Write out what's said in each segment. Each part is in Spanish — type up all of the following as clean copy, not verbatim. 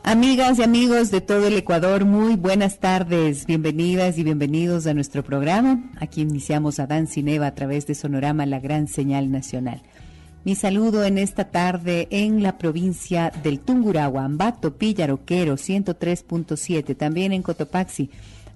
Amigas y amigos de todo el Ecuador, muy buenas tardes, bienvenidas y bienvenidos a nuestro programa. Aquí iniciamos Adán Cineva a través de Sonorama, la gran señal nacional. Mi saludo en esta tarde en la provincia del Tungurahua, Ambato, Pilla, Roquero, 103.7, también en Cotopaxi,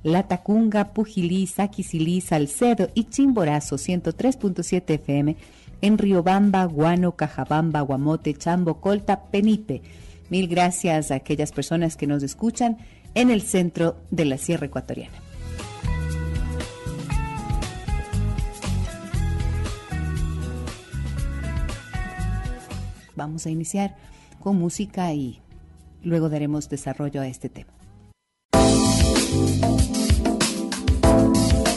Latacunga, Pujilí, Saquicilí, Salcedo y Chimborazo, 103.7 FM, en Riobamba, Guano, Cajabamba, Guamote, Chambo, Colta, Penipe. Mil gracias a aquellas personas que nos escuchan en el centro de la Sierra Ecuatoriana. Vamos a iniciar con música y luego daremos desarrollo a este tema.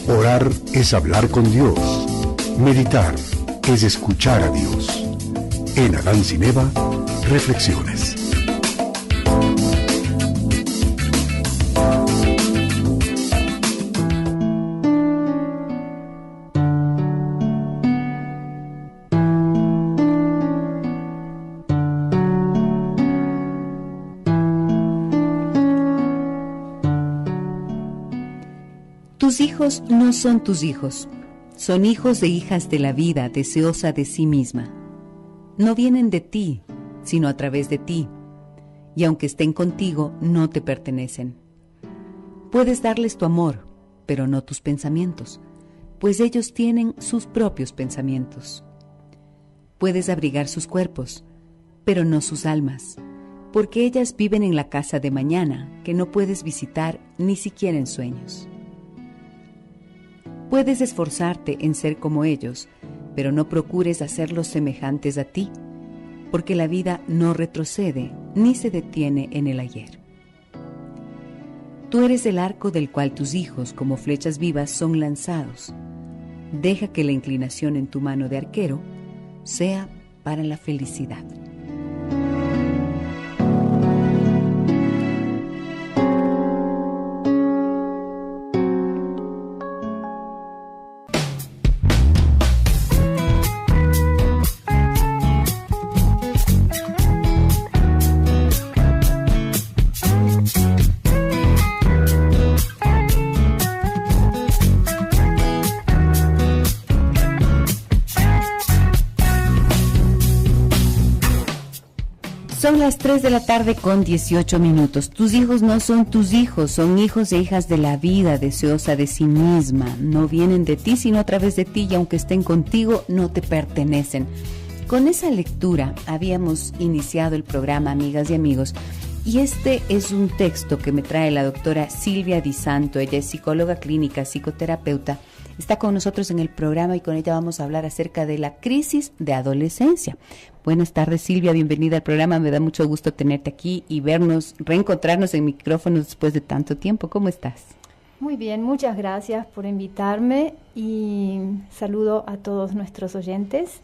Orar es hablar con Dios. Meditar es escuchar a Dios. En Adán Cineva, reflexiones. Tus hijos no son tus hijos, son hijos e hijas de la vida deseosa de sí misma. No vienen de ti, sino a través de ti, y aunque estén contigo, no te pertenecen. Puedes darles tu amor, pero no tus pensamientos, pues ellos tienen sus propios pensamientos. Puedes abrigar sus cuerpos, pero no sus almas, porque ellas viven en la casa de mañana, que no puedes visitar ni siquiera en sueños. Puedes esforzarte en ser como ellos, pero no procures hacerlos semejantes a ti, porque la vida no retrocede ni se detiene en el ayer. Tú eres el arco del cual tus hijos, como flechas vivas, son lanzados. Deja que la inclinación en tu mano de arquero sea para la felicidad. Son las 3 de la tarde con 18 minutos. Tus hijos no son tus hijos, son hijos e hijas de la vida deseosa de sí misma. No vienen de ti, sino a través de ti, y aunque estén contigo, no te pertenecen. Con esa lectura habíamos iniciado el programa, amigas y amigos, y este es un texto que me trae la doctora Silvia Di Santo. Ella es psicóloga clínica, psicoterapeuta. Está con nosotros en el programa y con ella vamos a hablar acerca de la crisis de adolescencia. Buenas tardes, Silvia, bienvenida al programa. Me da mucho gusto tenerte aquí y reencontrarnos en micrófonos después de tanto tiempo. ¿Cómo estás? Muy bien, muchas gracias por invitarme y saludo a todos nuestros oyentes.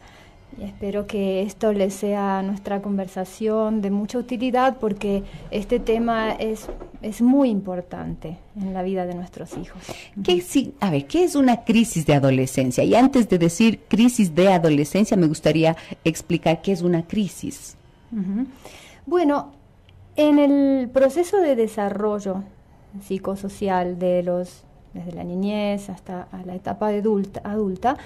Y espero que esto les sea nuestra conversación de mucha utilidad, porque este tema es muy importante en la vida de nuestros hijos. ¿Qué es una crisis de adolescencia? Y antes de decir crisis de adolescencia, me gustaría explicar qué es una crisis. Bueno, en el proceso de desarrollo psicosocial desde la niñez hasta a la etapa adulta,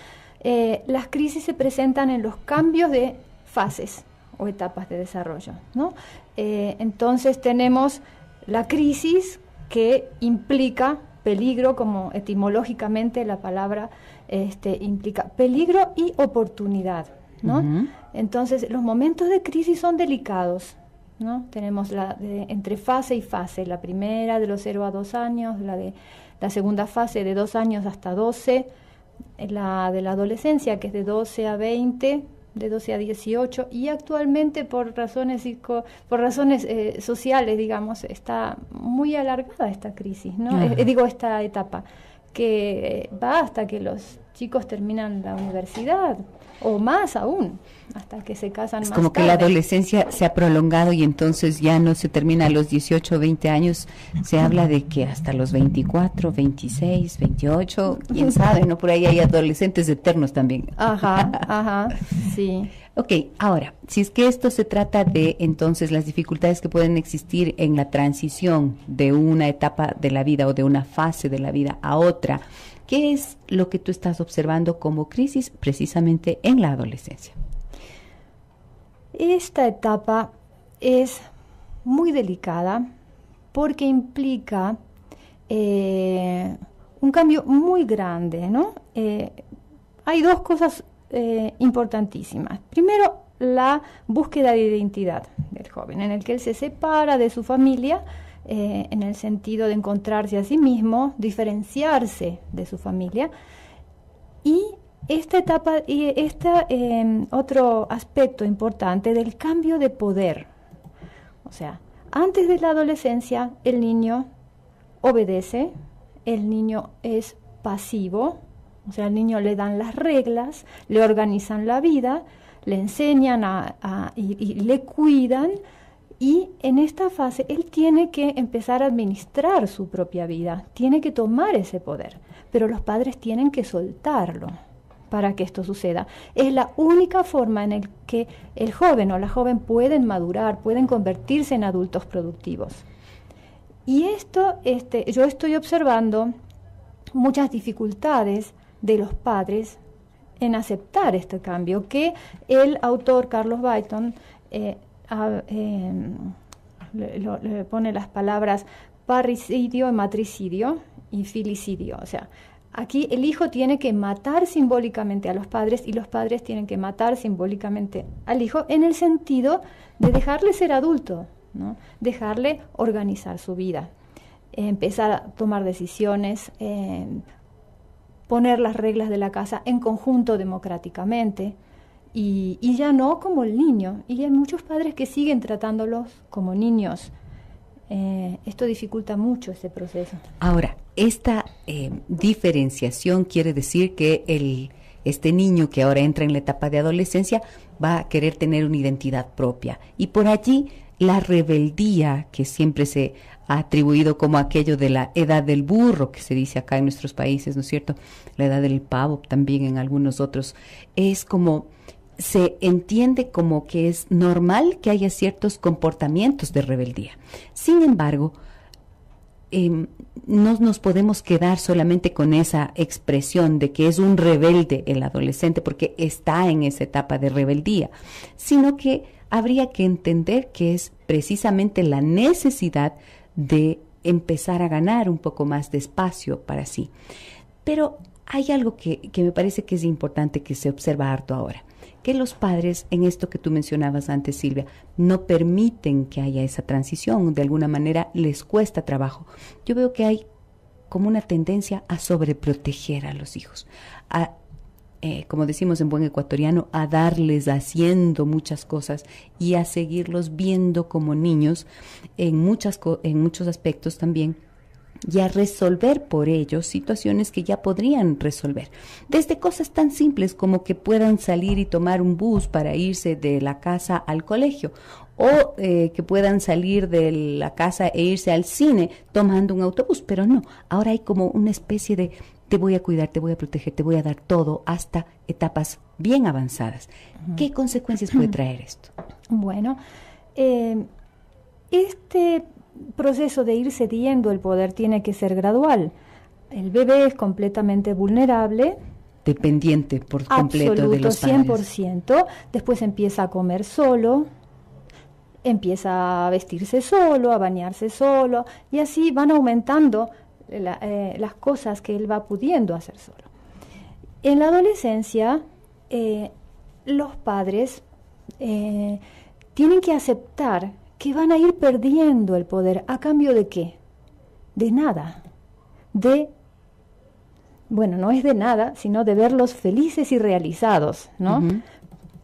las crisis se presentan en los cambios de fases o etapas de desarrollo, ¿no? Entonces tenemos la crisis que implica peligro, como etimológicamente la palabra implica peligro y oportunidad, ¿no? Uh-huh. Entonces los momentos de crisis son delicados, ¿no? Tenemos entre fase y fase, la primera de los 0 a 2 años, la segunda fase de 2 años hasta 12, la de la adolescencia, que es de 12 a 20, de 12 a 18, y actualmente por razones sociales, digamos, está muy alargada esta crisis, ¿no? Esta etapa, que va hasta que los chicos terminan la universidad, o más aún, hasta que se casan más tarde. Es como que la adolescencia se ha prolongado y entonces ya no se termina a los 18 o 20 años, se habla de que hasta los 24, 26, 28, quién sabe, ¿no? Por ahí hay adolescentes eternos también. Ajá, sí. Ok, ahora, si es que esto se trata de entonces las dificultades que pueden existir en la transición de una etapa de la vida o de una fase de la vida a otra, ¿qué es lo que tú estás observando como crisis precisamente en la adolescencia? Esta etapa es muy delicada porque implica un cambio muy grande, ¿no? Hay dos cosas importantísimas. Primero, la búsqueda de identidad del joven, en el que él se separa de su familia, en el sentido de encontrarse a sí mismo, diferenciarse de su familia. Y esta etapa, y otro aspecto importante del cambio de poder. O sea, antes de la adolescencia, el niño obedece, el niño es pasivo. O sea, al niño le dan las reglas, le organizan la vida, le enseñan y le cuidan, y en esta fase él tiene que empezar a administrar su propia vida, tiene que tomar ese poder, pero los padres tienen que soltarlo para que esto suceda. Es la única forma en la que el joven o la joven pueden madurar, pueden convertirse en adultos productivos. Y esto, yo estoy observando muchas dificultades de los padres en aceptar este cambio, que el autor Carlos Baiton le pone las palabras parricidio, matricidio y filicidio. O sea, aquí el hijo tiene que matar simbólicamente a los padres y los padres tienen que matar simbólicamente al hijo, en el sentido de dejarle ser adulto, ¿no? Dejarle organizar su vida, empezar a tomar decisiones, poner las reglas de la casa en conjunto democráticamente y ya no como el niño. Y hay muchos padres que siguen tratándolos como niños. Esto dificulta mucho ese proceso. Ahora, esta diferenciación quiere decir que este niño que ahora entra en la etapa de adolescencia va a querer tener una identidad propia. Y por allí la rebeldía que siempre se ha atribuido como aquello de la edad del burro, que se dice acá en nuestros países, ¿no es cierto? La edad del pavo también en algunos otros. Es como, se entiende como que es normal que haya ciertos comportamientos de rebeldía. Sin embargo, no nos podemos quedar solamente con esa expresión de que es un rebelde el adolescente porque está en esa etapa de rebeldía, sino que habría que entender que es precisamente la necesidad de empezar a ganar un poco más de espacio para sí. Pero hay algo que me parece que es importante que se observa harto ahora, que los padres, en esto que tú mencionabas antes, Silvia, no permiten que haya esa transición, de alguna manera les cuesta trabajo. Yo veo que hay como una tendencia a sobreproteger a los hijos, como decimos en buen ecuatoriano, a darles haciendo muchas cosas y a seguirlos viendo como niños en muchos aspectos también, y a resolver por ellos situaciones que ya podrían resolver. Desde cosas tan simples como que puedan salir y tomar un bus para irse de la casa al colegio, o que puedan salir de la casa e irse al cine tomando un autobús, pero no, ahora hay como una especie de te voy a cuidar, te voy a proteger, te voy a dar todo hasta etapas bien avanzadas. ¿Qué consecuencias puede traer esto? Bueno, este proceso de ir cediendo el poder tiene que ser gradual. El bebé es completamente vulnerable, dependiente por completo de los padres. 100%, después empieza a comer solo, empieza a vestirse solo, a bañarse solo, y así van aumentando las cosas que él va pudiendo hacer solo. En la adolescencia, los padres tienen que aceptar que van a ir perdiendo el poder. ¿A cambio de qué? De nada. Bueno, no es de nada, sino de verlos felices y realizados, ¿no? Uh-huh.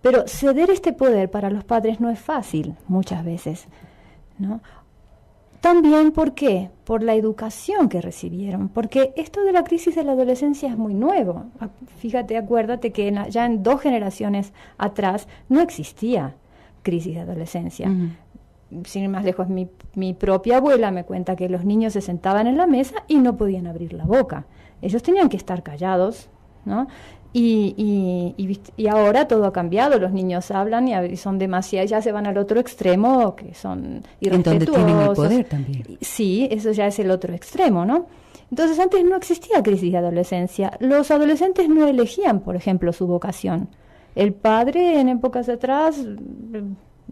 Pero ceder este poder para los padres no es fácil, muchas veces, ¿no? También, ¿por qué? Por la educación que recibieron, porque esto de la crisis de la adolescencia es muy nuevo. Fíjate, acuérdate que ya en 2 generaciones atrás no existía crisis de adolescencia. Uh-huh. Sin ir más lejos, mi propia abuela me cuenta que los niños se sentaban en la mesa y no podían abrir la boca. Ellos tenían que estar callados, ¿no? Y ahora todo ha cambiado, los niños hablan y son demasiado, ya se van al otro extremo, que son irrespetuosos. En donde tienen el poder también. Sí, eso ya es el otro extremo, ¿no? Entonces antes no existía crisis de adolescencia. Los adolescentes no elegían, por ejemplo, su vocación. El padre en épocas atrás,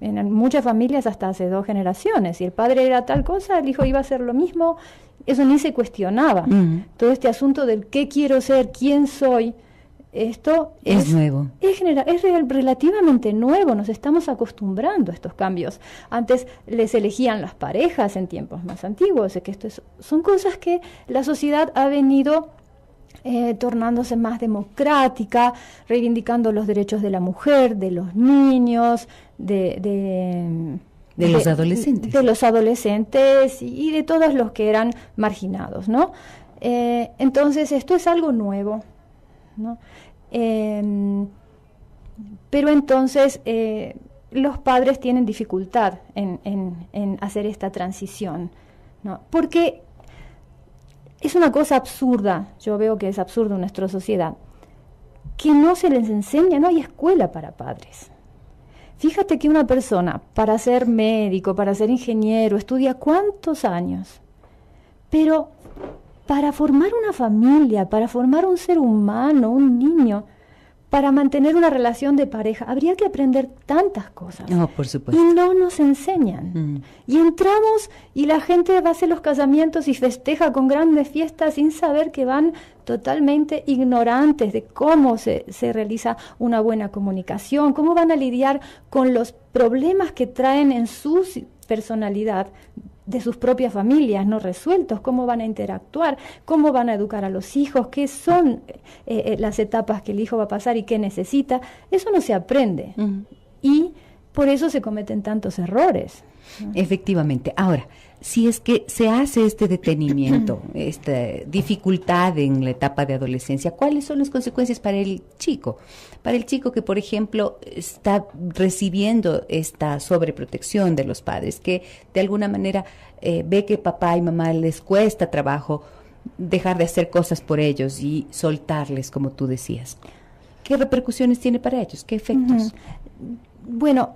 en muchas familias hasta hace 2 generaciones, si el padre era tal cosa, el hijo iba a hacer lo mismo, eso ni se cuestionaba. Todo este asunto del qué quiero ser, quién soy, esto es nuevo. Es relativamente nuevo, nos estamos acostumbrando a estos cambios. Antes les elegían las parejas en tiempos más antiguos, que son cosas que la sociedad ha venido tornándose más democrática, reivindicando los derechos de la mujer, de los niños, de los adolescentes. De los adolescentes y de todos los que eran marginados, ¿no? Entonces esto es algo nuevo, ¿no? Pero entonces los padres tienen dificultad en hacer esta transición, ¿no? Porque es una cosa absurda, yo veo que es absurdo en nuestra sociedad, que no se les enseña, no hay escuela para padres. Fíjate que una persona para ser médico, para ser ingeniero, estudia ¿cuántos años? Pero para formar una familia, para formar un ser humano, un niño, para mantener una relación de pareja, habría que aprender tantas cosas. No, por supuesto. Y no nos enseñan. Y entramos y la gente va a hacer los casamientos y festeja con grandes fiestas sin saber que van totalmente ignorantes de cómo se realiza una buena comunicación, cómo van a lidiar con los problemas que traen en su personalidad de sus propias familias no resueltos, cómo van a interactuar, cómo van a educar a los hijos, qué son las etapas que el hijo va a pasar y qué necesita. Eso no se aprende. Y por eso se cometen tantos errores. Efectivamente. Ahora, si es que se hace este detenimiento, esta dificultad en la etapa de adolescencia, ¿cuáles son las consecuencias para el chico? Para el chico que, por ejemplo, está recibiendo esta sobreprotección de los padres, que de alguna manera ve que papá y mamá les cuesta trabajo dejar de hacer cosas por ellos y soltarles, como tú decías. ¿Qué repercusiones tiene para ellos? ¿Qué efectos? Bueno,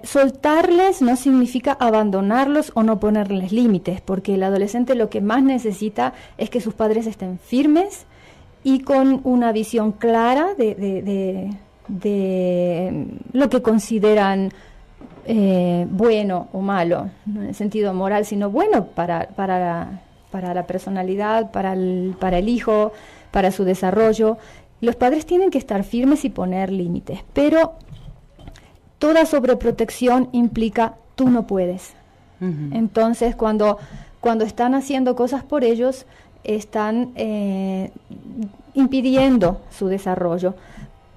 soltarles no significa abandonarlos o no ponerles límites, porque el adolescente lo que más necesita es que sus padres estén firmes y con una visión clara de lo que consideran bueno o malo, no en el sentido moral, sino bueno para la personalidad, para el hijo, para su desarrollo. Los padres tienen que estar firmes y poner límites, pero toda sobreprotección implica tú no puedes. Entonces, cuando están haciendo cosas por ellos, están impidiendo su desarrollo.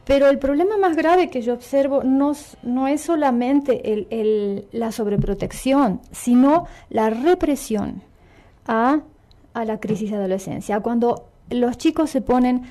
Pero el problema más grave que yo observo no es solamente la sobreprotección, sino la represión a la crisis de adolescencia. Cuando los chicos se ponen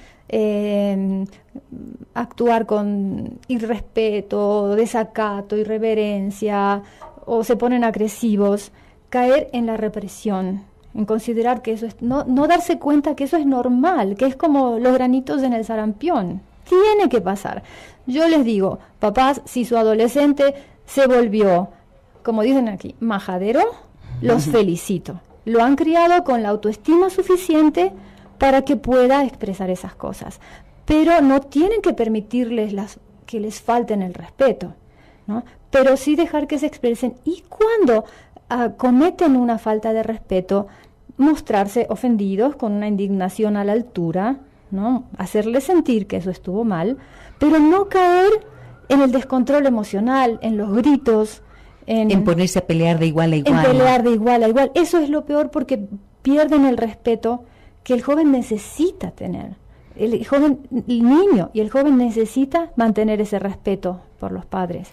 actuar con irrespeto, desacato, irreverencia, o se ponen agresivos, caer en la represión, en considerar que eso es, no darse cuenta que eso es normal, que es como los granitos en el sarampión, tiene que pasar. Yo les digo, papás, si su adolescente se volvió, como dicen aquí, majadero, los felicito. Lo han criado con la autoestima suficiente para que pueda expresar esas cosas, pero no tienen que permitirles que les falten el respeto, ¿no? Pero sí dejar que se expresen, y cuando cometen una falta de respeto, mostrarse ofendidos con una indignación a la altura, ¿no? Hacerles sentir que eso estuvo mal, pero no caer en el descontrol emocional, en los gritos, en ponerse a pelear de igual a igual. En pelear de igual a igual. Eso es lo peor, porque pierden el respeto que el joven necesita tener. El niño y el joven necesita mantener ese respeto por los padres.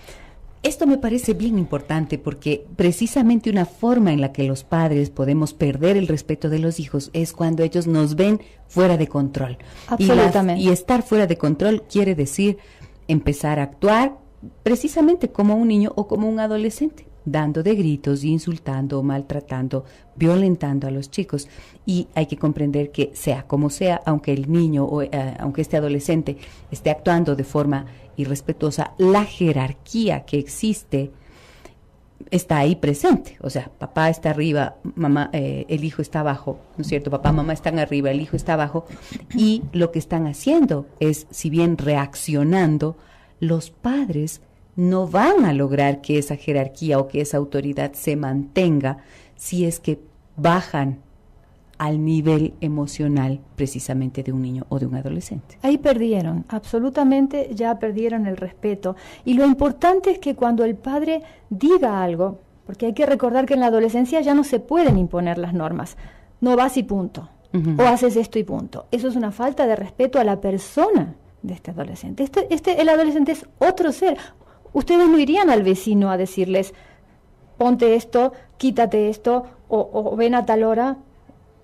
Esto me parece bien importante, porque precisamente una forma en la que los padres podemos perder el respeto de los hijos es cuando ellos nos ven fuera de control. Absolutamente. Y estar fuera de control quiere decir empezar a actuar precisamente como un niño o como un adolescente. dando de gritos, insultando, maltratando, violentando a los chicos. Y hay que comprender que sea como sea, aunque el niño o aunque este adolescente esté actuando de forma irrespetuosa, la jerarquía que existe está ahí presente. O sea, papá está arriba, mamá, el hijo está abajo, ¿no es cierto? Papá, mamá están arriba, el hijo está abajo, y lo que están haciendo es, si bien reaccionando, los padres no van a lograr que esa jerarquía o que esa autoridad se mantenga si es que bajan al nivel emocional precisamente de un niño o de un adolescente. Ahí perdieron, absolutamente ya perdieron el respeto. Y lo importante es que cuando el padre diga algo, porque hay que recordar que en la adolescencia ya no se pueden imponer las normas, no vas y punto, o haces esto y punto. Eso es una falta de respeto a la persona de este adolescente. El adolescente es otro ser. Ustedes no irían al vecino a decirles, ponte esto, quítate esto, o ven a tal hora.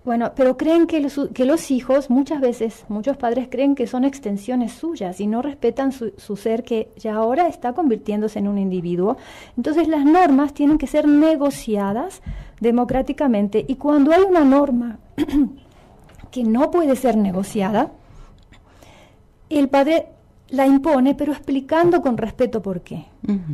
Bueno, pero creen que los hijos, muchas veces, muchos padres creen que son extensiones suyas y no respetan su ser, que ya ahora está convirtiéndose en un individuo. Entonces las normas tienen que ser negociadas democráticamente, y cuando hay una norma que no puede ser negociada, el padre la impone, pero explicando con respeto por qué.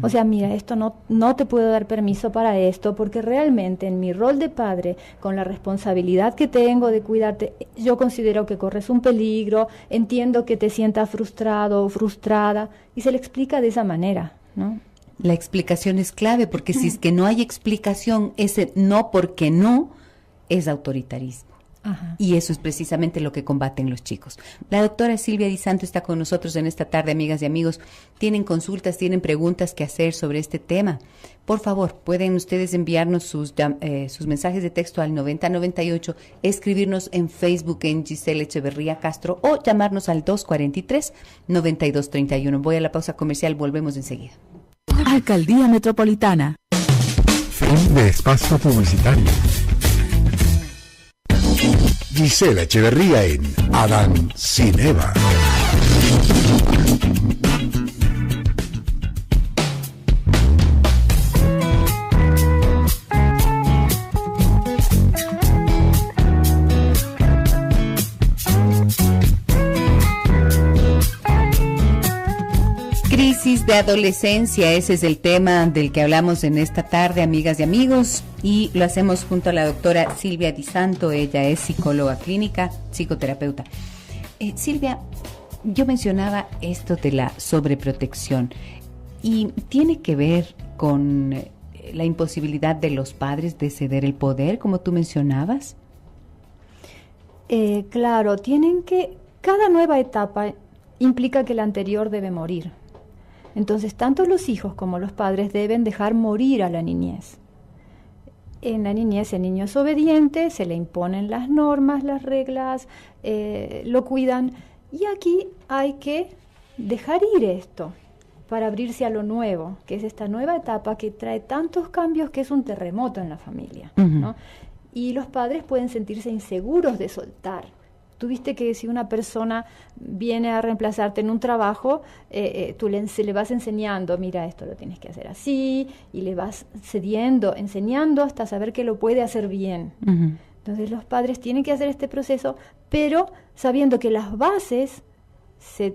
O sea, mira, esto no te puedo dar permiso para esto, porque realmente en mi rol de padre, con la responsabilidad que tengo de cuidarte, yo considero que corres un peligro, entiendo que te sientas frustrado o frustrada, y se le explica de esa manera, ¿no? La explicación es clave, porque si es que no hay explicación, ese no porque no es autoritarismo. Ajá. Y eso es precisamente lo que combaten los chicos. La doctora Silvia Di Santo está con nosotros en esta tarde, amigas y amigos. Tienen consultas, tienen preguntas que hacer sobre este tema. Por favor, pueden ustedes enviarnos sus mensajes de texto al 9098, escribirnos en Facebook en Giselle Echeverría Castro, o llamarnos al 243-9231. Voy a la pausa comercial, volvemos enseguida. Alcaldía Metropolitana. Fin de espacio publicitario. Gisela Echeverría en Adán sin Eva. Crisis de adolescencia, ese es el tema del que hablamos en esta tarde, amigas y amigos, y lo hacemos junto a la doctora Silvia Di Santo. Ella es psicóloga clínica, psicoterapeuta. Silvia, yo mencionaba esto de la sobreprotección, y tiene que ver con la imposibilidad de los padres de ceder el poder, como tú mencionabas. Claro, cada nueva etapa implica que la anterior debe morir. Entonces, tanto los hijos como los padres deben dejar morir a la niñez. En la niñez el niño es obediente, se le imponen las normas, las reglas, lo cuidan. Y aquí hay que dejar ir esto para abrirse a lo nuevo, que es esta nueva etapa que trae tantos cambios, que es un terremoto en la familia, ¿no? Y los padres pueden sentirse inseguros de soltar. Tú viste que si una persona viene a reemplazarte en un trabajo, se le vas enseñando, mira, esto lo tienes que hacer así, y le vas enseñando hasta saber que lo puede hacer bien. Entonces los padres tienen que hacer este proceso, pero sabiendo que las bases, si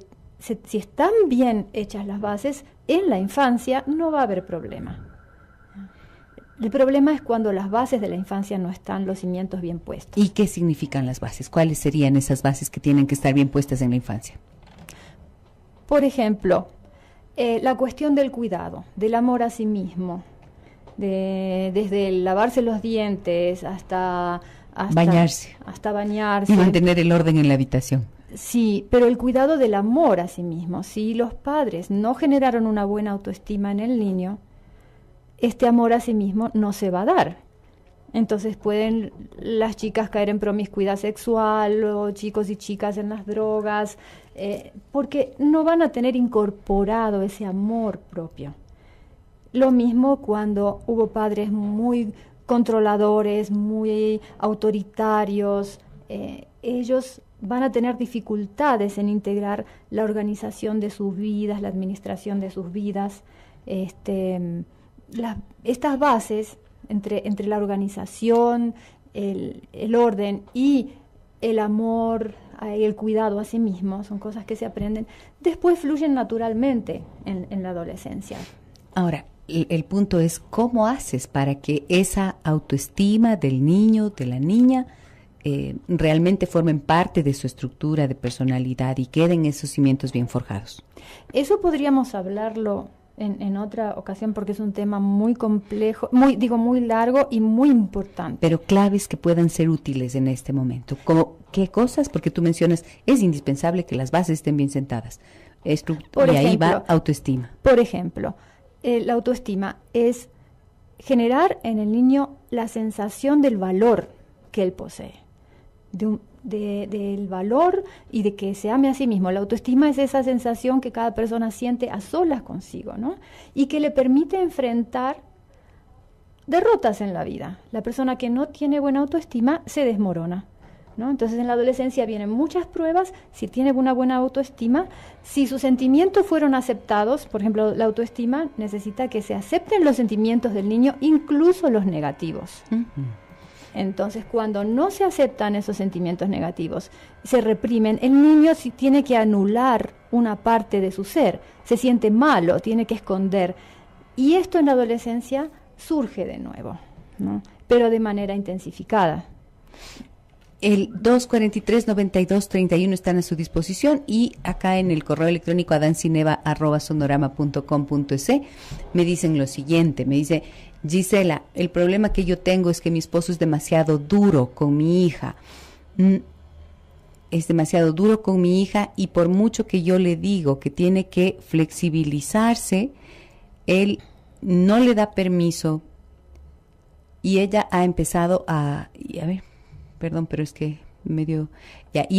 están bien hechas las bases, en la infancia no va a haber problema. El problema es cuando las bases de la infancia no están, los cimientos bien puestos. ¿Y qué significan las bases? ¿Cuáles serían esas bases que tienen que estar bien puestas en la infancia? Por ejemplo, la cuestión del cuidado, del amor a sí mismo, desde el lavarse los dientes hasta bañarse. Y mantener el orden en la habitación. Sí, pero el cuidado del amor a sí mismo. Si los padres no generaron una buena autoestima en el niño, este amor a sí mismo no se va a dar. Entonces pueden las chicas caer en promiscuidad sexual, o chicos y chicas en las drogas, porque no van a tener incorporado ese amor propio. Lo mismo cuando hubo padres muy controladores, muy autoritarios, ellos van a tener dificultades en integrar la organización de sus vidas, la administración de sus vidas, estas bases entre la organización, el orden y el amor y el cuidado a sí mismo, son cosas que se aprenden, después fluyen naturalmente en la adolescencia. Ahora, el punto es cómo haces para que esa autoestima del niño, de la niña, realmente formen parte de su estructura de personalidad y queden esos cimientos bien forjados. Eso podríamos hablarlo en otra ocasión porque es un tema muy complejo, muy largo y muy importante. Pero claves que puedan ser útiles en este momento. ¿Cómo qué cosas? Porque tú mencionas, es indispensable que las bases estén bien sentadas. Ahí va autoestima. Por ejemplo, la autoestima es generar en el niño la sensación del valor que él posee, del valor y de que se ame a sí mismo. La autoestima es esa sensación que cada persona siente a solas consigo, ¿no? Y que le permite enfrentar derrotas en la vida. La persona que no tiene buena autoestima se desmorona, ¿no? Entonces en la adolescencia vienen muchas pruebas. Si tiene una buena autoestima, si sus sentimientos fueron aceptados, por ejemplo, la autoestima necesita que se acepten los sentimientos del niño, incluso los negativos. Uh-huh. Entonces, cuando no se aceptan esos sentimientos negativos, se reprimen, el niño sí tiene que anular una parte de su ser, se siente malo, tiene que esconder. Y esto en la adolescencia surge de nuevo, ¿no? Pero de manera intensificada. El 243-9231 están a su disposición y acá en el correo electrónico adancineva@sonorama.com.es me dicen lo siguiente, me dice: Gisela, el problema que yo tengo es que mi esposo es demasiado duro con mi hija. Es demasiado duro con mi hija y por mucho que yo le digo que tiene que flexibilizarse, él no le da permiso y ella ha empezado y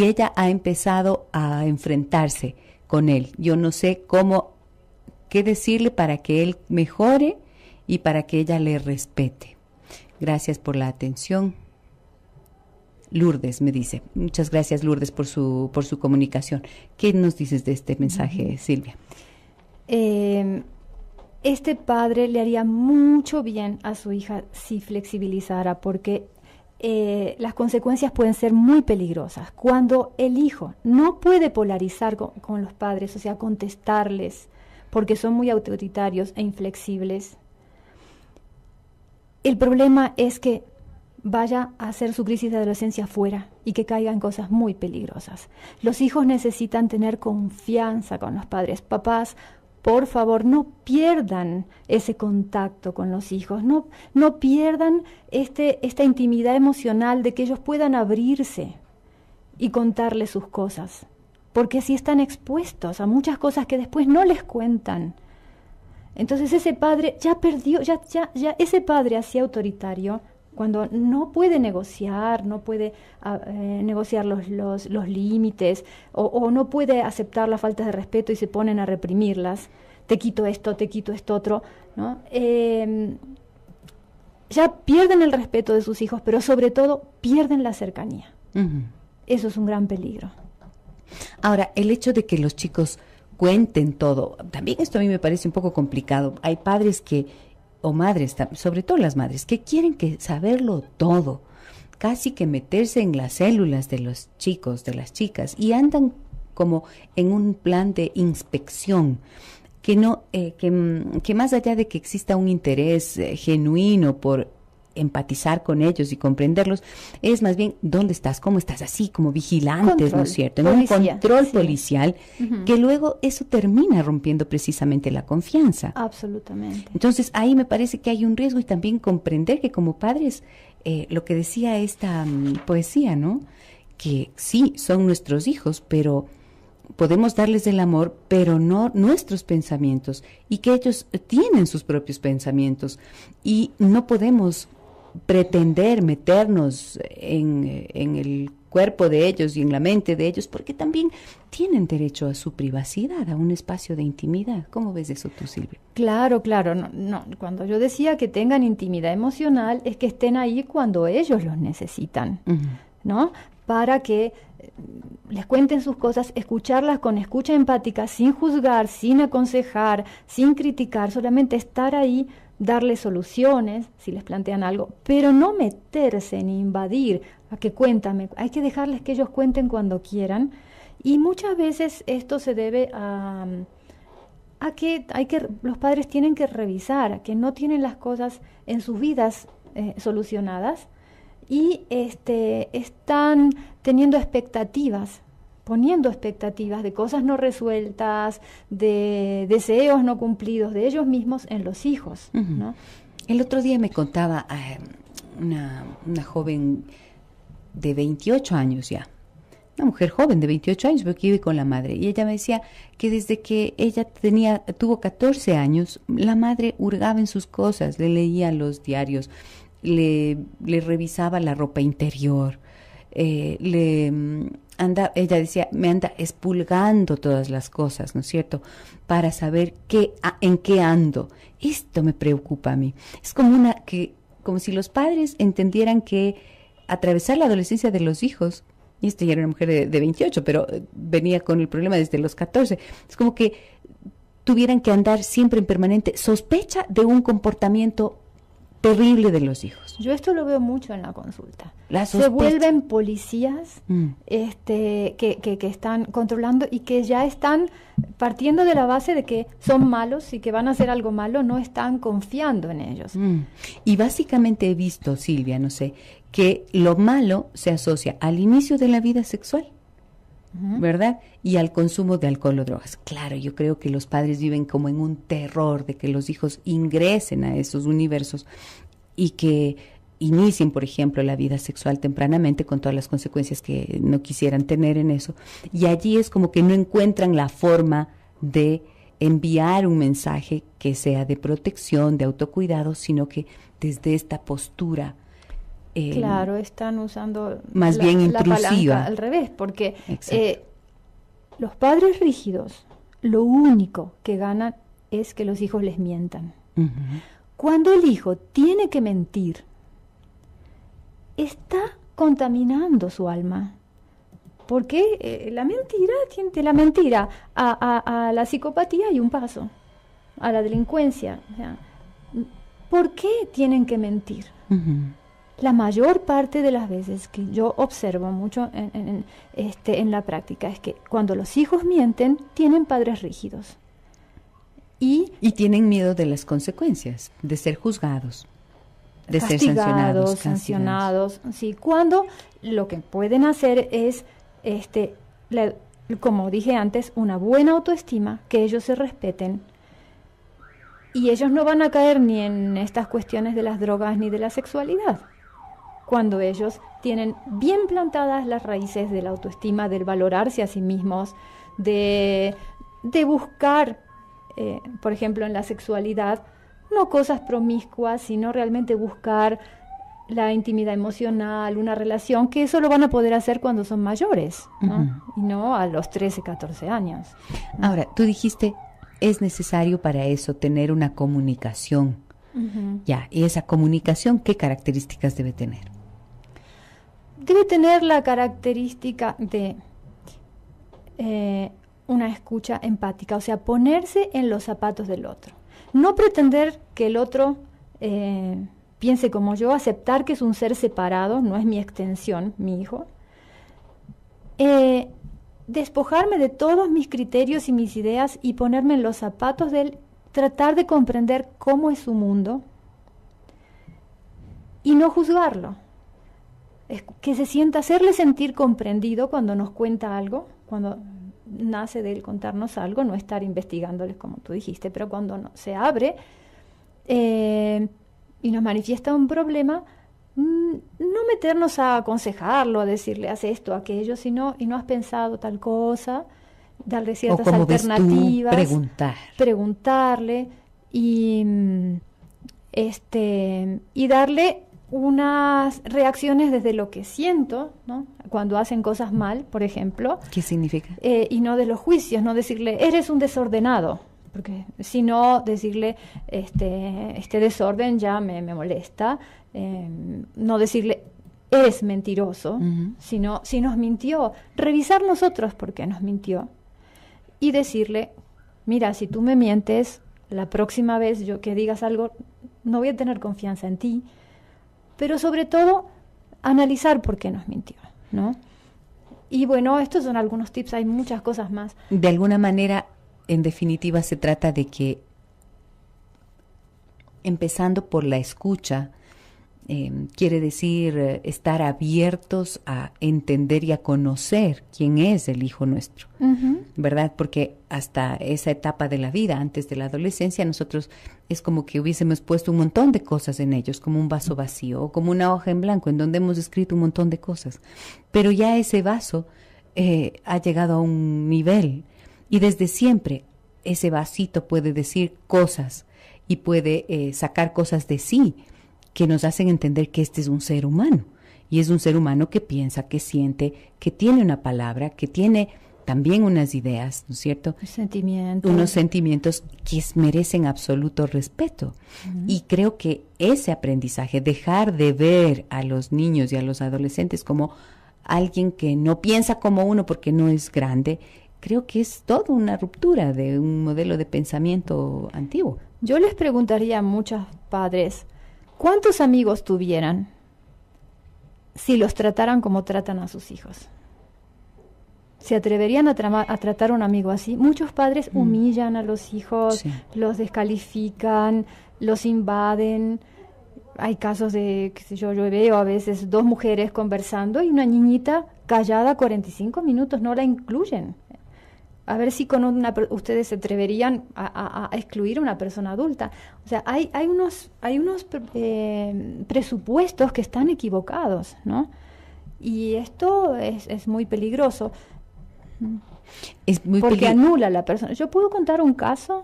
ella ha empezado a enfrentarse con él. Yo no sé qué decirle para que él mejore y para que ella le respete. Gracias por la atención. Lourdes me dice. Muchas gracias, Lourdes, por su comunicación. ¿Qué nos dices de este mensaje, Silvia? Este padre le haría mucho bien a su hija si flexibilizara, porque las consecuencias pueden ser muy peligrosas. Cuando el hijo no puede polarizar con los padres, o sea, contestarles, porque son muy autoritarios e inflexibles, el problema es que vaya a hacer su crisis de adolescencia fuera y que caiga en cosas muy peligrosas. Los hijos necesitan tener confianza con los padres. Papás, por favor, no pierdan ese contacto con los hijos, no pierdan esta intimidad emocional de que ellos puedan abrirse y contarles sus cosas, porque si están expuestos a muchas cosas que después no les cuentan. Entonces ese padre ya perdió, ese padre así autoritario, cuando no puede negociar, no puede negociar los límites o no puede aceptar las faltas de respeto y se ponen a reprimirlas, te quito esto otro, ¿no? Ya pierden el respeto de sus hijos, pero sobre todo pierden la cercanía. Uh-huh. Eso es un gran peligro. Ahora, el hecho de que los chicos cuenten todo, también esto a mí me parece un poco complicado. Hay padres o madres, sobre todo las madres, que quieren saberlo todo, casi que meterse en las células de los chicos, de las chicas, y andan como en un plan de inspección, que más allá de que exista un interés genuino por empatizar con ellos y comprenderlos, es más bien ¿dónde estás? ¿Cómo estás? Así como vigilantes, ¿no es cierto? En un control policial, uh-huh, que luego eso termina rompiendo precisamente la confianza. Absolutamente. Entonces ahí me parece que hay un riesgo y también comprender que como padres, lo que decía esta poesía, ¿no? Que sí, son nuestros hijos, pero podemos darles el amor, pero no nuestros pensamientos, y que ellos tienen sus propios pensamientos y no podemos pretender meternos en el cuerpo de ellos y en la mente de ellos, porque también tienen derecho a su privacidad, a un espacio de intimidad. ¿Cómo ves eso tú, Silvia? Claro. No. Cuando yo decía que tengan intimidad emocional, es que estén ahí cuando ellos los necesitan, uh-huh, ¿no? Para que les cuenten sus cosas, escucharlas con escucha empática, sin juzgar, sin aconsejar, sin criticar, solamente estar ahí darles soluciones si les plantean algo, pero no meterse ni invadir a que cuéntame. Hay que dejarles que ellos cuenten cuando quieran, y muchas veces esto se debe a que los padres tienen que revisar, que no tienen las cosas en sus vidas solucionadas, y están teniendo expectativas, poniendo expectativas de cosas no resueltas, de deseos no cumplidos de ellos mismos en los hijos, ¿no? El otro día me contaba una joven de 28 años ya, una mujer joven de 28 años, porque vive con la madre, y ella me decía que desde que ella tuvo 14 años, la madre hurgaba en sus cosas, le leía los diarios, le revisaba la ropa interior, ella decía, me anda expulgando todas las cosas, ¿no es cierto?, para saber en qué ando. Esto me preocupa a mí. Es como si los padres entendieran que atravesar la adolescencia de los hijos, y esta ya era una mujer de 28, pero venía con el problema desde los 14, es como que tuvieran que andar siempre en permanente sospecha de un comportamiento terrible de los hijos. Yo esto lo veo mucho en la consulta. Se vuelven policías que están controlando y que ya están partiendo de la base de que son malos y que van a hacer algo malo, no están confiando en ellos. Y básicamente he visto, Silvia, no sé, que lo malo se asocia al inicio de la vida sexual, ¿verdad? Y al consumo de alcohol o drogas. Claro, yo creo que los padres viven como en un terror de que los hijos ingresen a esos universos y que inicien, por ejemplo, la vida sexual tempranamente con todas las consecuencias que no quisieran tener en eso. Y allí es como que no encuentran la forma de enviar un mensaje que sea de protección, de autocuidado, sino que desde esta postura claro, están usando más bien intrusiva, la palanca al revés, porque los padres rígidos lo único que ganan es que los hijos les mientan. Cuando el hijo tiene que mentir, está contaminando su alma, porque la mentira a la psicopatía hay un paso, a la delincuencia. O sea, ¿por qué tienen que mentir? La mayor parte de las veces que yo observo mucho en la práctica es que cuando los hijos mienten, tienen padres rígidos. Y tienen miedo de las consecuencias, de ser juzgados, de ser sancionados. Sí, cuando lo que pueden hacer es, como dije antes, una buena autoestima, que ellos se respeten. Y ellos no van a caer ni en estas cuestiones de las drogas ni de la sexualidad, cuando ellos tienen bien plantadas las raíces de la autoestima, del valorarse a sí mismos, de buscar, por ejemplo, en la sexualidad, no cosas promiscuas, sino realmente buscar la intimidad emocional, una relación, que eso lo van a poder hacer cuando son mayores, ¿no? Y no a los 13, 14 años. Ahora, tú dijiste, es necesario para eso tener una comunicación. Ya, y esa comunicación, ¿qué características debe tener? Debe tener la característica de una escucha empática, o sea, ponerse en los zapatos del otro. No pretender que el otro piense como yo, aceptar que es un ser separado, no es mi extensión, mi hijo. Despojarme de todos mis criterios y mis ideas y ponerme en los zapatos de él, tratar de comprender cómo es su mundo y no juzgarlo. Que se sienta, hacerle sentir comprendido cuando nos cuenta algo, cuando nace de él contarnos algo, no estar investigándoles como tú dijiste, pero cuando se abre y nos manifiesta un problema, no meternos a aconsejarlo, a decirle haz esto, aquello, sino, y no has pensado tal cosa, darle ciertas alternativas, preguntarle y darle unas reacciones desde lo que siento, ¿no? Cuando hacen cosas mal, por ejemplo. ¿Qué significa? Y no de los juicios, no decirle, eres un desordenado, porque sino decirle, este desorden ya me molesta, no decirle, eres mentiroso, sino, si nos mintió, revisar nosotros por qué nos mintió, y decirle, mira, si tú me mientes, la próxima vez que digas algo, no voy a tener confianza en ti, pero sobre todo analizar por qué nos mintió, ¿no? Y bueno, estos son algunos tips, hay muchas cosas más. De alguna manera, en definitiva, se trata de que, empezando por la escucha, quiere decir estar abiertos a entender y a conocer quién es el hijo nuestro, ¿verdad? Porque hasta esa etapa de la vida, antes de la adolescencia, nosotros es como que hubiésemos puesto un montón de cosas en ellos, como un vaso vacío o como una hoja en blanco en donde hemos escrito un montón de cosas. Pero ya ese vaso ha llegado a un nivel y desde siempre ese vasito puede decir cosas y puede sacar cosas de sí que nos hacen entender que este es un ser humano, y es un ser humano que piensa, que siente, que tiene una palabra, que tiene también unas ideas, ¿no es cierto? Unos sentimientos que merecen absoluto respeto. Y creo que ese aprendizaje, dejar de ver a los niños y a los adolescentes como alguien que no piensa como uno porque no es grande, creo que es toda una ruptura de un modelo de pensamiento antiguo. Yo les preguntaría a muchos padres, ¿cuántos amigos tuvieran si los trataran como tratan a sus hijos? ¿Se atreverían a tratar a un amigo así? Muchos padres humillan a los hijos, sí, los descalifican, los invaden. Hay casos de, qué sé yo veo a veces 2 mujeres conversando y una niñita callada 45 minutos, no la incluyen. A ver si con ustedes se atreverían a excluir a una persona adulta. O sea, hay unos presupuestos que están equivocados, ¿no? Y esto es muy peligroso. Es muy porque anula a la persona. ¿Yo puedo contar un caso?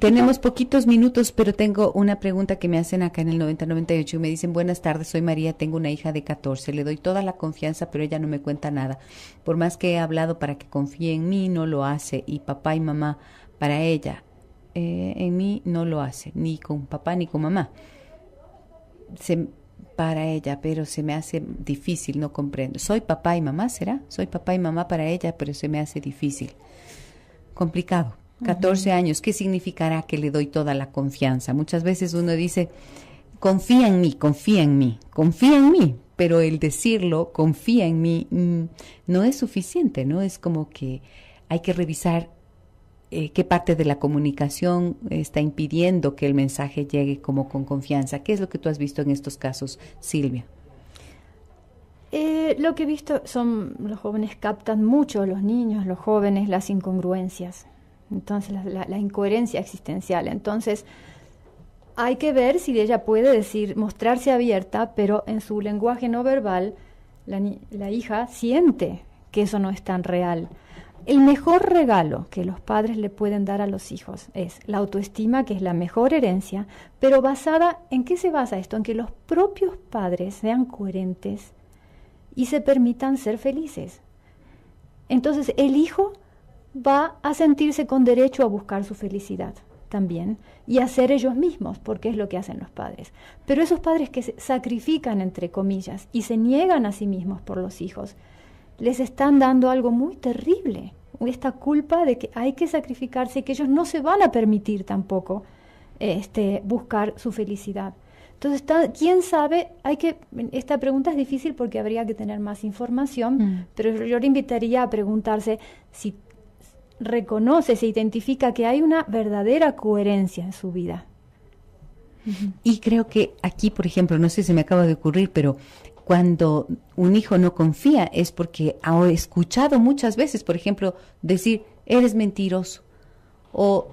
Tenemos poquitos minutos, pero tengo una pregunta que me hacen acá en el 9098 y me dicen: buenas tardes, soy María, tengo una hija de 14, le doy toda la confianza, pero ella no me cuenta nada. Por más que he hablado para que confíe en mí, no lo hace, y papá y mamá para ella, en mí no lo hace, ni con papá ni con mamá. Para ella, pero se me hace difícil, no comprendo. ¿Soy papá y mamá, será? Soy papá y mamá para ella, pero se me hace difícil. Complicado. 14 años, ¿qué significará que le doy toda la confianza? Muchas veces uno dice, confía en mí, confía en mí, confía en mí, pero el decirlo, confía en mí, no es suficiente, ¿no? Es como que hay que revisar qué parte de la comunicación está impidiendo que el mensaje llegue como con confianza. ¿Qué es lo que tú has visto en estos casos, Silvia? Lo que he visto son, los jóvenes captan mucho, los niños, los jóvenes, las incongruencias. Entonces, la incoherencia existencial. Entonces, hay que ver si ella puede mostrarse abierta, pero en su lenguaje no verbal, la hija siente que eso no es tan real. El mejor regalo que los padres le pueden dar a los hijos es la autoestima, que es la mejor herencia, pero basada, ¿en qué se basa esto? En que los propios padres sean coherentes y se permitan ser felices. Entonces, el hijo va a sentirse con derecho a buscar su felicidad también y a ser ellos mismos, porque es lo que hacen los padres. Pero esos padres que se sacrifican, entre comillas, y se niegan a sí mismos por los hijos, les están dando algo muy terrible, esta culpa de que hay que sacrificarse y que ellos no se van a permitir tampoco buscar su felicidad. Entonces, ¿quién sabe? Esta pregunta es difícil porque habría que tener más información, pero yo le invitaría a preguntarse si reconoce, se identifica que hay una verdadera coherencia en su vida. Y creo que aquí, por ejemplo, no sé, se me acaba de ocurrir, pero cuando un hijo no confía es porque ha escuchado muchas veces, por ejemplo, decir, eres mentiroso, o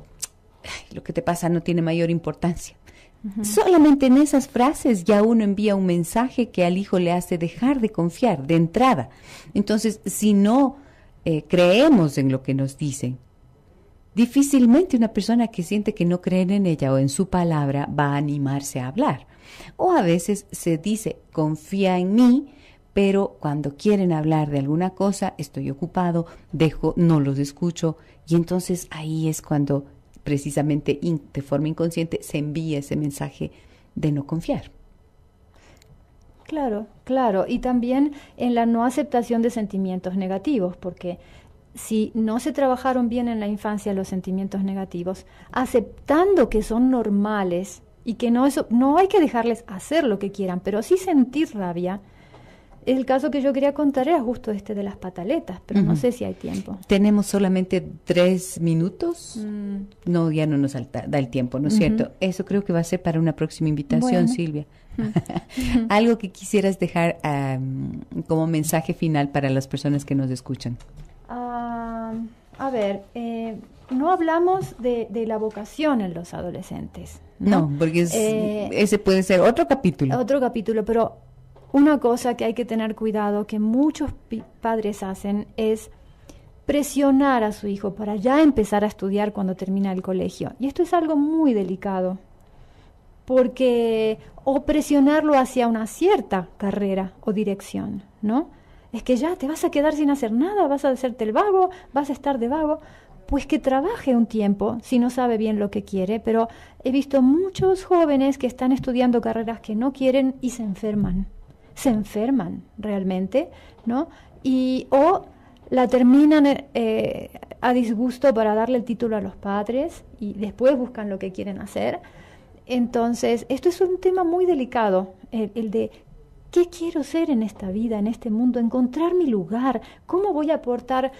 lo que te pasa no tiene mayor importancia. Solamente en esas frases ya uno envía un mensaje que al hijo le hace dejar de confiar de entrada. Entonces, si no creemos en lo que nos dicen, difícilmente una persona que siente que no creen en ella o en su palabra va a animarse a hablar. O a veces se dice, confía en mí, pero cuando quieren hablar de alguna cosa, estoy ocupado, no los escucho, y entonces ahí es cuando precisamente de forma inconsciente se envía ese mensaje de no confiar. Claro, claro, y también en la no aceptación de sentimientos negativos, porque si no se trabajaron bien en la infancia los sentimientos negativos, aceptando que son normales y que no hay que dejarles hacer lo que quieran, pero sí sentir rabia. El caso que yo quería contar era justo este de las pataletas, pero no sé si hay tiempo. Tenemos solamente 3 minutos. No, ya no nos da el tiempo, ¿no es cierto? Eso creo que va a ser para una próxima invitación, Silvia. Algo que quisieras dejar como mensaje final para las personas que nos escuchan. A ver, no hablamos de la vocación en los adolescentes. No, porque ese puede ser otro capítulo. Otro capítulo, pero una cosa que hay que tener cuidado, que muchos padres hacen, es presionar a su hijo para ya empezar a estudiar cuando termina el colegio. Y esto es algo muy delicado, porque o presionarlo hacia una cierta carrera o dirección, ¿no? Es que ya te vas a quedar sin hacer nada, vas a hacerte el vago, vas a estar de vago. Pues que trabaje un tiempo si no sabe bien lo que quiere, pero he visto muchos jóvenes que están estudiando carreras que no quieren y se enferman realmente, ¿no? O la terminan a disgusto para darle el título a los padres y después buscan lo que quieren hacer. Entonces, esto es un tema muy delicado, el de ¿qué quiero ser en esta vida, en este mundo? Encontrar mi lugar, ¿cómo voy a aportar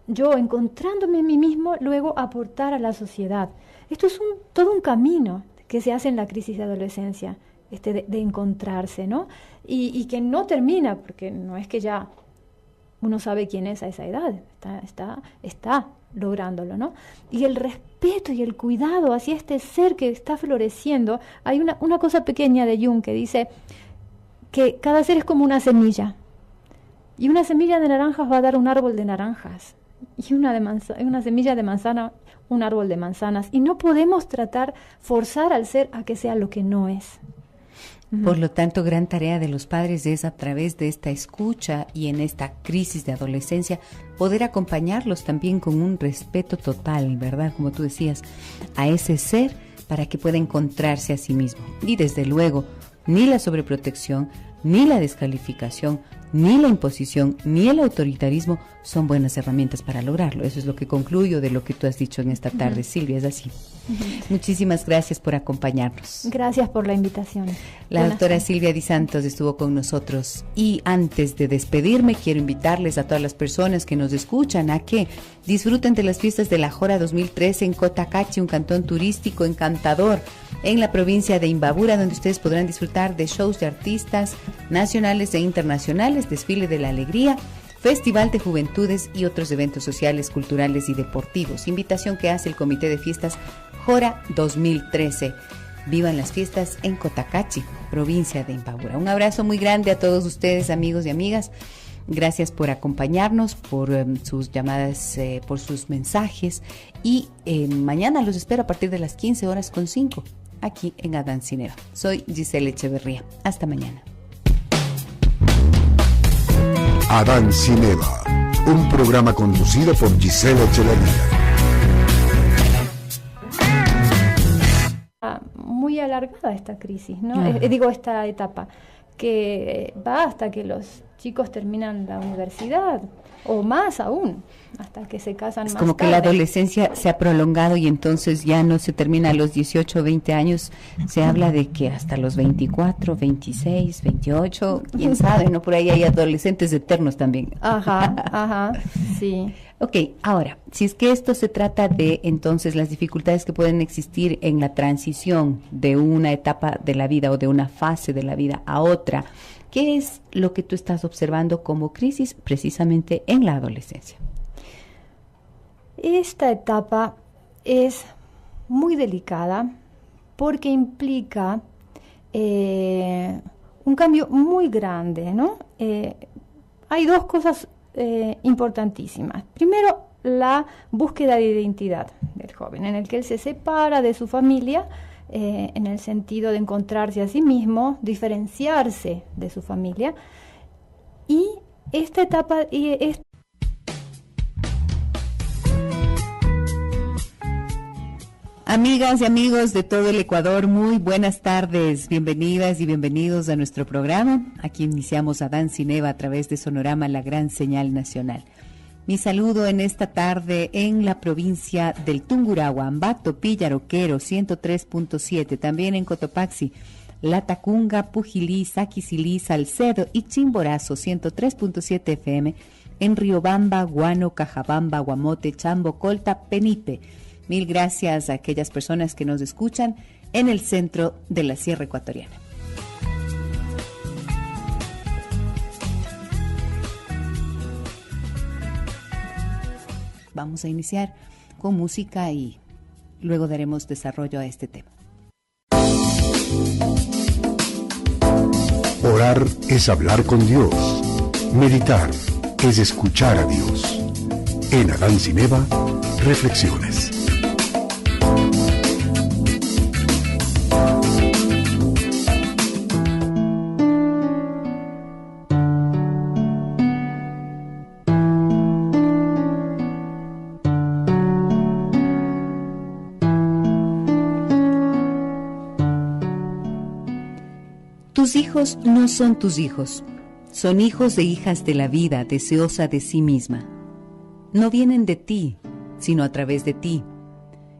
yo, encontrándome en mí mismo, luego aportar a la sociedad? Esto es todo un camino que se hace en la crisis de adolescencia, de encontrarse, ¿no? Y que no termina, porque no es que ya uno sabe quién es a esa edad, está lográndolo, ¿no? Y el respeto y el cuidado hacia este ser que está floreciendo. Hay una cosa pequeña de Jung que dice que cada ser es como una semilla, y una semilla de naranjas va a dar un árbol de naranjas, y una semilla de manzana, un árbol de manzanas, y no podemos forzar al ser a que sea lo que no es. Por lo tanto, gran tarea de los padres es, a través de esta escucha y en esta crisis de adolescencia, poder acompañarlos también con un respeto total, ¿verdad? Como tú decías, a ese ser, para que pueda encontrarse a sí mismo. Y desde luego, ni la sobreprotección, ni la descalificación, ni la imposición, ni el autoritarismo son buenas herramientas para lograrlo. Eso es lo que concluyo de lo que tú has dicho en esta tarde, Silvia, es así. Muchísimas gracias por acompañarnos. Gracias por la invitación. La doctora Silvia Di Santos estuvo con nosotros, y antes de despedirme quiero invitarles a todas las personas que nos escuchan a que disfruten de las fiestas de la Jora 2013 en Cotacachi, un cantón turístico encantador en la provincia de Imbabura, donde ustedes podrán disfrutar de shows de artistas nacionales e internacionales, desfile de la alegría, Festival de Juventudes y otros eventos sociales, culturales y deportivos. Invitación que hace el Comité de Fiestas Jora 2013. Vivan las fiestas en Cotacachi, provincia de Imbabura. Un abrazo muy grande a todos ustedes, amigos y amigas. Gracias por acompañarnos, por sus llamadas, por sus mensajes. Y mañana los espero a partir de las 15:05 aquí en Adán Cineva. Soy Giselle Echeverría. Hasta mañana. Adán Cineva, un programa conducido por Giselle Echeverría. Muy alargada esta crisis, ¿no? Esta etapa, que va hasta que los chicos terminan la universidad, o más aún, hasta que se casan más tarde. Es como que la adolescencia se ha prolongado y entonces ya no se termina a los 18 o 20 años, se habla de que hasta los 24, 26, 28, quién sabe, ¿no? Por ahí hay adolescentes eternos también. Ajá, sí. Ok, ahora, si es que esto se trata de entonces las dificultades que pueden existir en la transición de una etapa de la vida o de una fase de la vida a otra, ¿qué es lo que tú estás observando como crisis precisamente en la adolescencia? Esta etapa es muy delicada porque implica un cambio muy grande, ¿no? Hay dos cosas importantísimas. Primero, la búsqueda de identidad del joven, en el que él se separa de su familia, en el sentido de encontrarse a sí mismo, diferenciarse de su familia. Y esta etapa... Amigas y amigos de todo el Ecuador, muy buenas tardes, bienvenidas y bienvenidos a nuestro programa. Aquí iniciamos Adán Cineva a través de Sonorama, la gran señal nacional. Mi saludo en esta tarde en la provincia del Tungurahua, Ambato, Pillaroquero, 103.7, también en Cotopaxi, Latacunga, Pujilí, Saquicilí, Salcedo y Chimborazo, 103.7 FM, en Riobamba, Guano, Cajabamba, Guamote, Chambo, Colta, Penipe. Mil gracias a aquellas personas que nos escuchan en el centro de la Sierra Ecuatoriana. Vamos a iniciar con música y luego daremos desarrollo a este tema. Orar es hablar con Dios. Meditar es escuchar a Dios. En Adán sin Eva, reflexiones. Tus hijos no son tus hijos, son hijos e hijas de la vida deseosa de sí misma. No vienen de ti, sino a través de ti,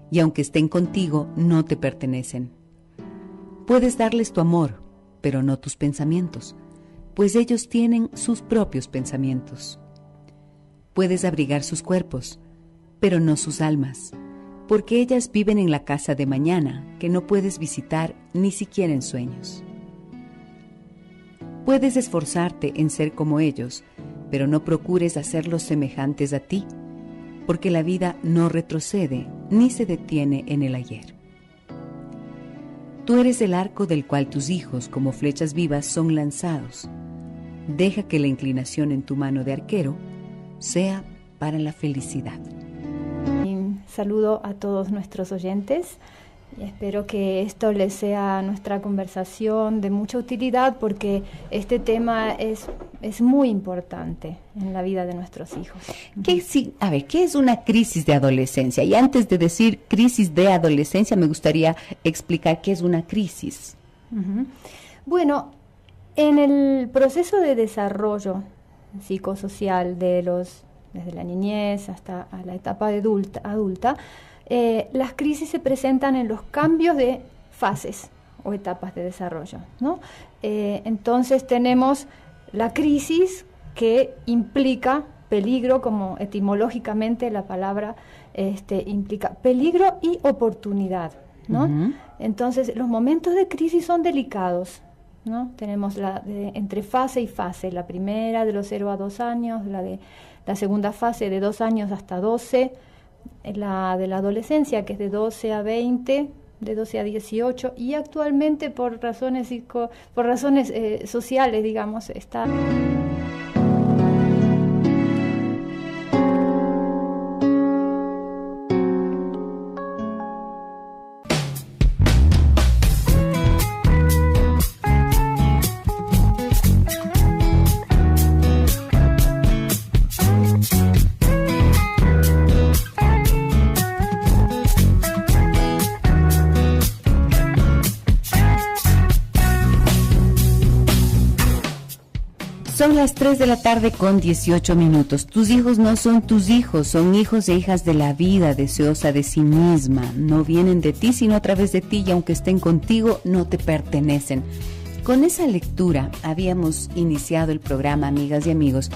y aunque estén contigo, no te pertenecen. Puedes darles tu amor, pero no tus pensamientos, pues ellos tienen sus propios pensamientos. Puedes abrigar sus cuerpos, pero no sus almas, porque ellas viven en la casa de mañana, que no puedes visitar ni siquiera en sueños. Puedes esforzarte en ser como ellos, pero no procures hacerlos semejantes a ti, porque la vida no retrocede ni se detiene en el ayer. Tú eres el arco del cual tus hijos, como flechas vivas, son lanzados. Deja que la inclinación en tu mano de arquero sea para la felicidad. Saludo a todos nuestros oyentes. Y espero que esto les sea nuestra conversación de mucha utilidad, porque este tema es muy importante en la vida de nuestros hijos. ¿Qué es una crisis de adolescencia? Y antes de decir crisis de adolescencia, me gustaría explicar qué es una crisis. Bueno, en el proceso de desarrollo psicosocial desde la niñez hasta a la etapa de adulta, las crisis se presentan en los cambios de fases o etapas de desarrollo, ¿no? Entonces tenemos la crisis, que implica peligro, como etimológicamente la palabra implica peligro y oportunidad, ¿no? Uh-huh. Entonces los momentos de crisis son delicados, ¿no? Tenemos entre fase y fase, la primera de los 0 a 2 años, la segunda fase de 2 años hasta 12, la de la adolescencia, que es de 12 a 20, de 12 a 18, y actualmente por razones sociales, digamos, está... Son las 3 de la tarde con 18 minutos. Tus hijos no son tus hijos, son hijos e hijas de la vida deseosa de sí misma. No vienen de ti, sino a través de ti, y aunque estén contigo, no te pertenecen. Con esa lectura habíamos iniciado el programa, amigas y amigos,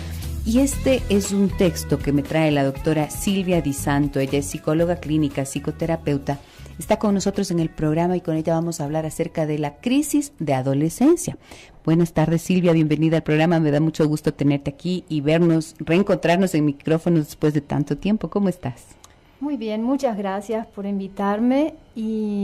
y este es un texto que me trae la doctora Silvia Di Santo. Ella es psicóloga clínica, psicoterapeuta. Está con nosotros en el programa y con ella vamos a hablar acerca de la crisis de adolescencia. Buenas tardes, Silvia, bienvenida al programa. Me da mucho gusto tenerte aquí y reencontrarnos en micrófonos después de tanto tiempo. ¿Cómo estás? Muy bien, muchas gracias por invitarme. Y